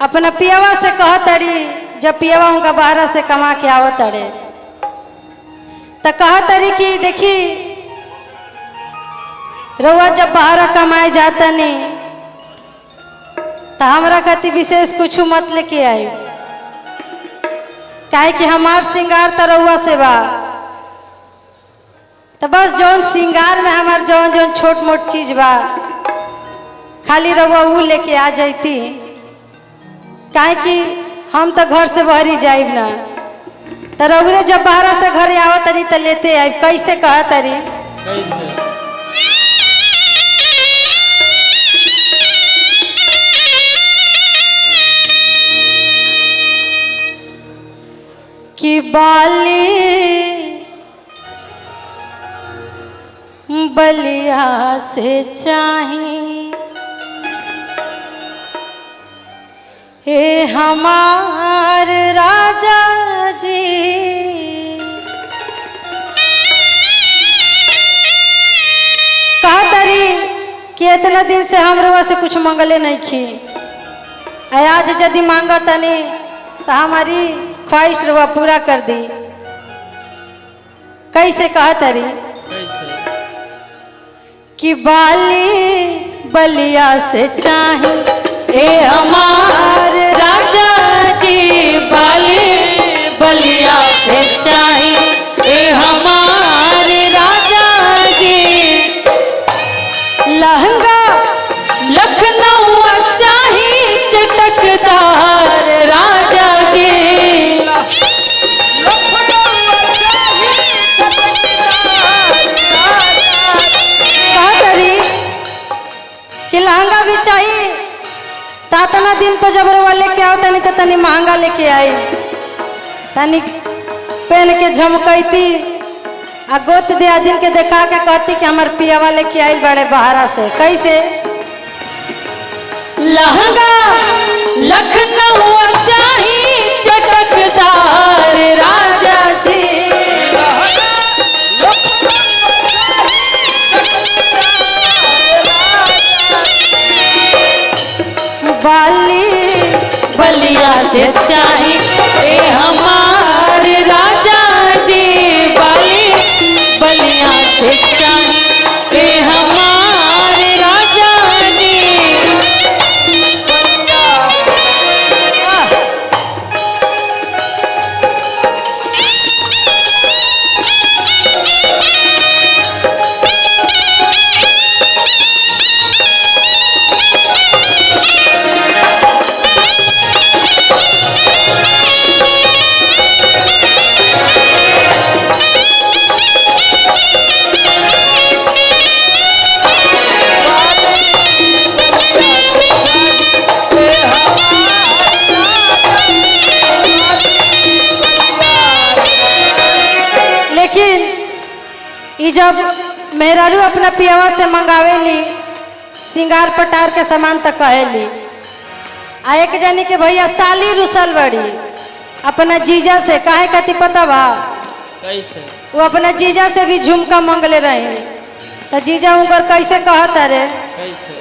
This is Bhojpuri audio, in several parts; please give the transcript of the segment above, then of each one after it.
अपना पियावा से कह तड़ी, जब पियावा उनका बाहर से कमा के आवत तड़े तो कह तड़ी कि देखी रउआ जब बाहर कमाए जाता नहीं तो हमारा खातिर विशेष कुछ मत लेके आई, काहे कि हमार श्रृंगार तो रउआ से बा। तो बस जौन श्रृंगार में हमार जौन जौन छोट मोट चीज बा खाली रउआ वो लेके आ जाती, काहे कि हम तो घर से बाहर ही जाइब ना। तो रउरे जब बाहर से घर आवत तरी तो लेते आई। कैसे कह तरी? कैसे? कि बाली बलिया से चाही हे हमार राजा जी, कहा तरी कि इतना दिन से हम रुआ से कुछ मंगले नहीं खी, आज यदि मांगा तनी तो हमारी ख्वाहिश रुआ पूरा कर दी। कैसे कहा तरी? कैसे? कि बाली बलिया से चाही ए हमार राजा जी, बाली बलिया से चाही ए हमार राजा जी, लहंगा लखनऊ चाही चटकदार राजा जी, कि लहंगा भी चाहिए तातना दिन पर जब रुआ लेके आओ तनी तो तनी महंगा लेके आई, तनी पहन के झमकती आ गोत दे दिन के देखा के कहती कि हमार पियावा लेके आई बड़े बहारा से। कैसे? लहंगा लखनऊ चाही चटकदार राजा जी, बाली बलिया से चाही ए हमार राजा जी, बाली बलिया से चाही ए हमार राजा जी। जब मेहरारू अपना पियावा से मंगावेली सिंगार पटार के सामान तक कहेली, आ एक जानी के भैया साली रुसल बड़ी अपना जीजा से, काहे कति पता बा? कैसे? वो अपना जीजा से भी झुमका मंगले रहे तो जीजा उनकर कैसे कहता रे? कैसे?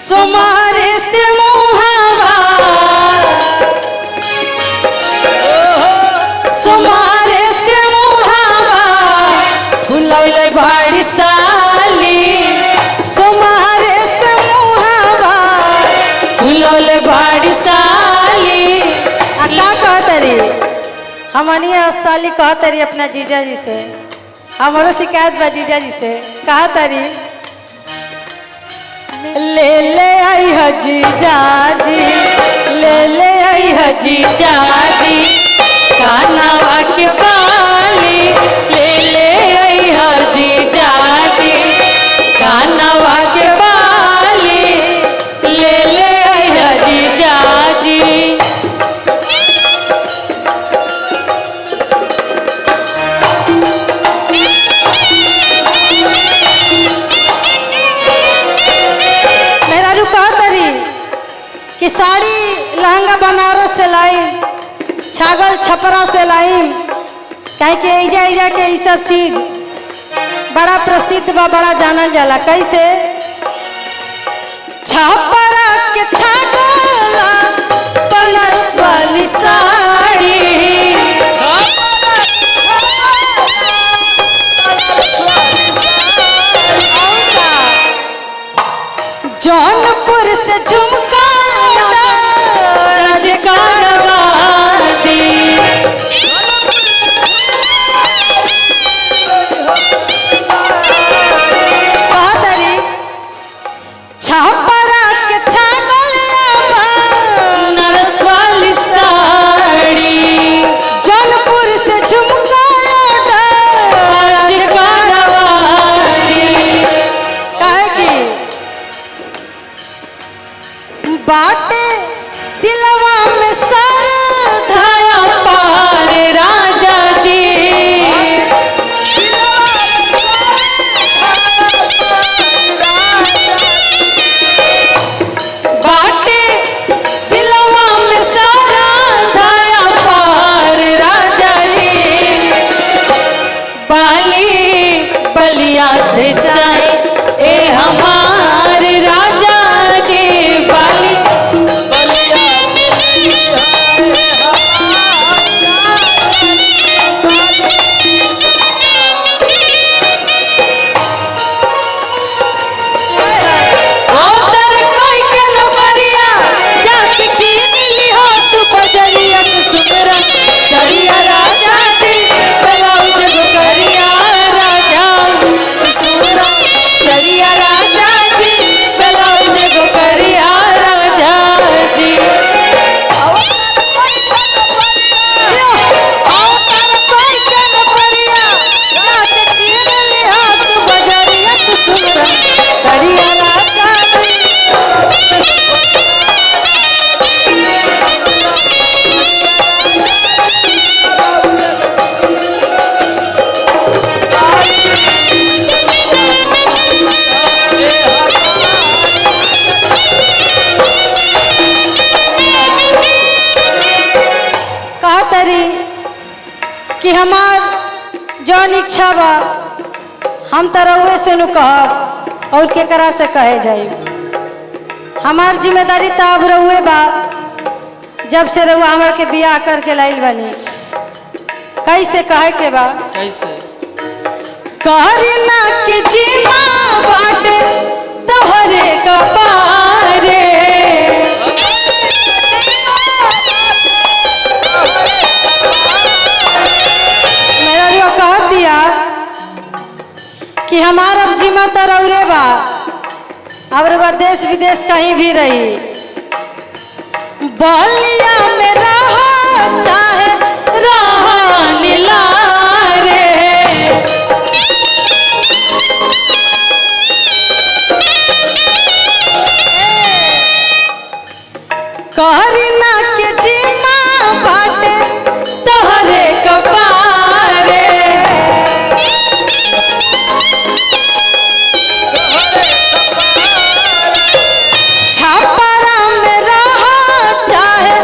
सुमारे से मुहावा सुमारे से मुहावा फुलौले बड़ी साली, सुमारे से मुहावा फुलौले बड़ी साली। आ का कहतरी? हमनी साली कहतरी अपना जीजा जी से, हमारो शिकायत बा जीजा जी से। कहतरी ले ले आई है जीजा जी, ले ले आई है जीजा जी, कानवा के बाली ले ले आई है जीजा जी, कानवा के बाली ले ले आई है जीजा जी। मेहरारू कहतरी कि साड़ी लहंगा बनारस से लाई, छागल छपरा से लाई, काहे कि ऐजा ऐजा के ये सब चीज बड़ा प्रसिद्ध बा, बड़ा जानल जाला। कैसे? छपरा के छागल जौन इच्छा बा हम तो रउए से नु कहब और केकरा से कहे जाई। हमार जिम्मेदारी तो अब रउए बा, जब से रउआ हमर के बियाह करके लाइल बनी। कैसे कहे के बा? कैसे? कहना के जीमा बाटे तोहरे कपारे, मेरा रुआ कह दिया कि हमारा अब जीमा तो रउरे बा, अब रुआ देश विदेश कहीं भी रही, बलिया में रहो चाहे रहो नीलारे। कहना के जीमा बाटे तोहरे कपारे, छापरा में रहो चाहे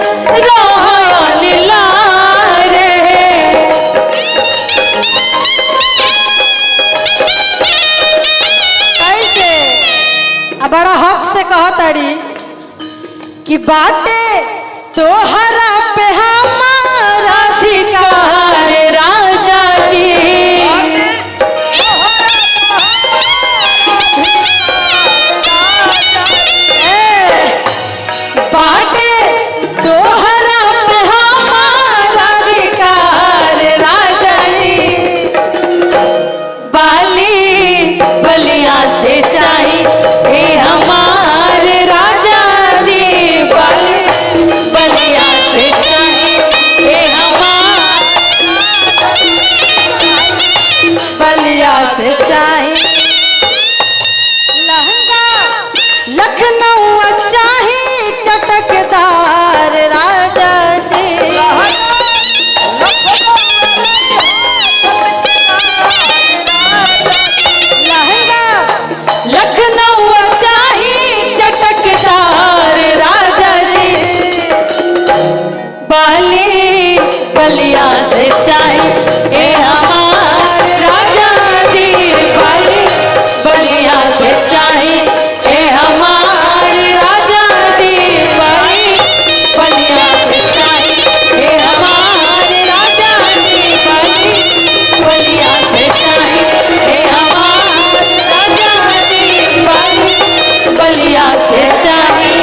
रहो नीलारे। कैसे? अब बड़ा हक से कहतड़ी कि बाटे तोहरा पे हमारा अधिकार राजा जी, बाटे तोहरा पे हमारा अधिकार राजा जी। बाली बलिया से चाही हे हमारे राजा जी, बाली बलिया से चाही हे हमारे, बलिया से चाही लहंगा लखनऊ चाही चटकदार राजा जी। लहंगा लखनऊ चाही चटकदार राजा जी, बाली बलिया से चाही हे हमारे राजा जी, बाली बलिया से चाही हे हमारे राजा जी, बाली बलिया से चाही हे हमारे राजा जी, बाली बलिया से चाही हे हमारे राजा जी, बाली बलिया से चाही।